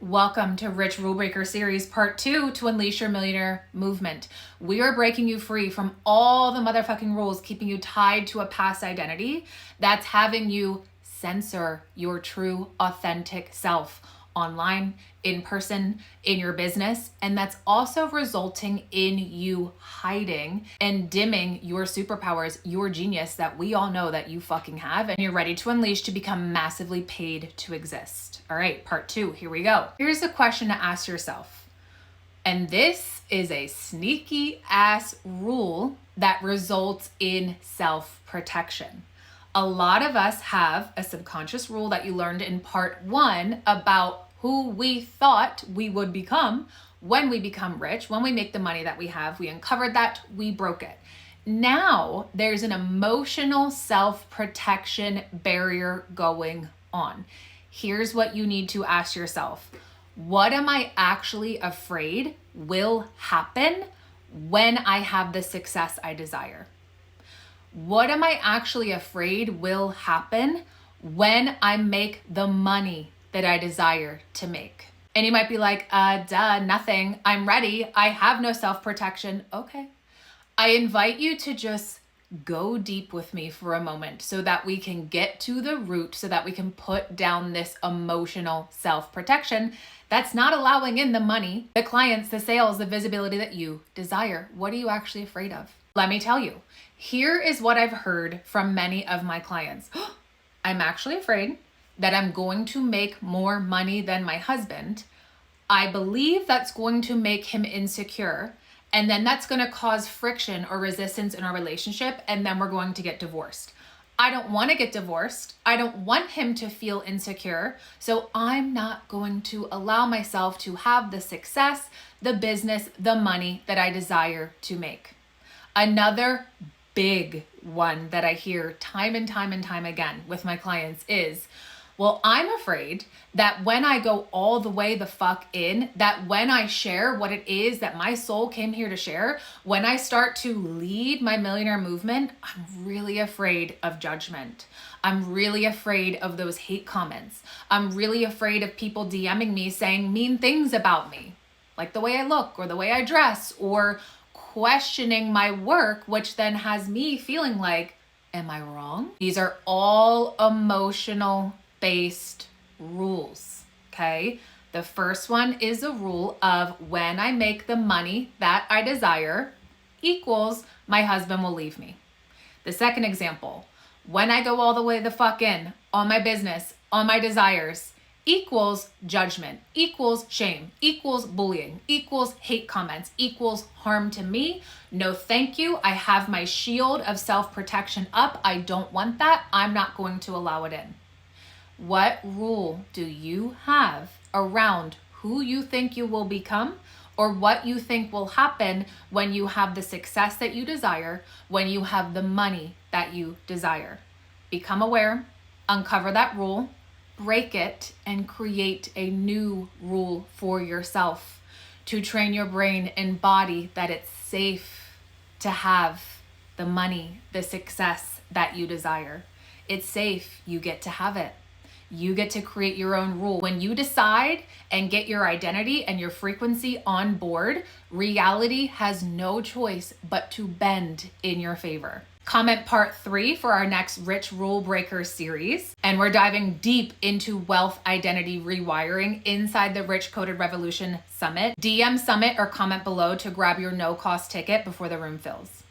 Welcome to Rich Rule Breaker Series Part 2 to unleash your millionaire movement. We are breaking you free from all the motherfucking rules keeping you tied to a past identity that's having you censor your true, authentic self online, in person, in your business, and that's also resulting in you hiding and dimming your superpowers, your genius that we all know that you fucking have, and you're ready to unleash to become massively paid to exist. All right, part 2, here we go. Here's a question to ask yourself, and this is a sneaky ass rule that results in self-protection. A lot of us have a subconscious rule that you learned in part 1 about who we thought we would become when we become rich, when we make the money that we have. We uncovered that, we broke it. Now there's an emotional self-protection barrier going on. Here's what you need to ask yourself. What am I actually afraid will happen when I have the success I desire? What am I actually afraid will happen when I make the money that I desire to make? And you might be like, nothing. I'm ready. I have no self-protection. Okay. I invite you to just go deep with me for a moment so that we can get to the root, so that we can put down this emotional self-protection that's not allowing in the money, the clients, the sales, the visibility that you desire. What are you actually afraid of? Let me tell you. Here is what I've heard from many of my clients. I'm actually afraid that I'm going to make more money than my husband. I believe that's going to make him insecure, and then that's going to cause friction or resistance in our relationship, and then we're going to get divorced. I don't want to get divorced. I don't want him to feel insecure, so I'm not going to allow myself to have the success, the business, the money that I desire to make. Another big one that I hear time and time and time again with my clients is, well, I'm afraid that when I go all the way the fuck in, that when I share what it is that my soul came here to share, when I start to lead my millionaire movement, I'm really afraid of judgment. I'm really afraid of those hate comments. I'm really afraid of people DMing me saying mean things about me, like the way I look or the way I dress, or questioning my work, which then has me feeling like, am I wrong? These are all emotional based rules, okay? The first one is a rule of when I make the money that I desire equals my husband will leave me. The second example, when I go all the way the fuck in on my business, on my desires, equals judgment, equals shame, equals bullying, equals hate comments, equals harm to me. No, thank you. I have my shield of self-protection up. I don't want that. I'm not going to allow it in. What rule do you have around who you think you will become, or what you think will happen when you have the success that you desire, when you have the money that you desire? Become aware, uncover that rule, break it, and create a new rule for yourself to train your brain and body that it's safe to have the money, the success that you desire. It's safe. You get to have it. You get to create your own rule. When you decide and get your identity and your frequency on board, reality has no choice but to bend in your favor. Comment part 3 for our next Rich Rule Breaker series. And we're diving deep into wealth identity rewiring inside the Rich Coded Revolution Summit. DM Summit or comment below to grab your no-cost ticket before the room fills.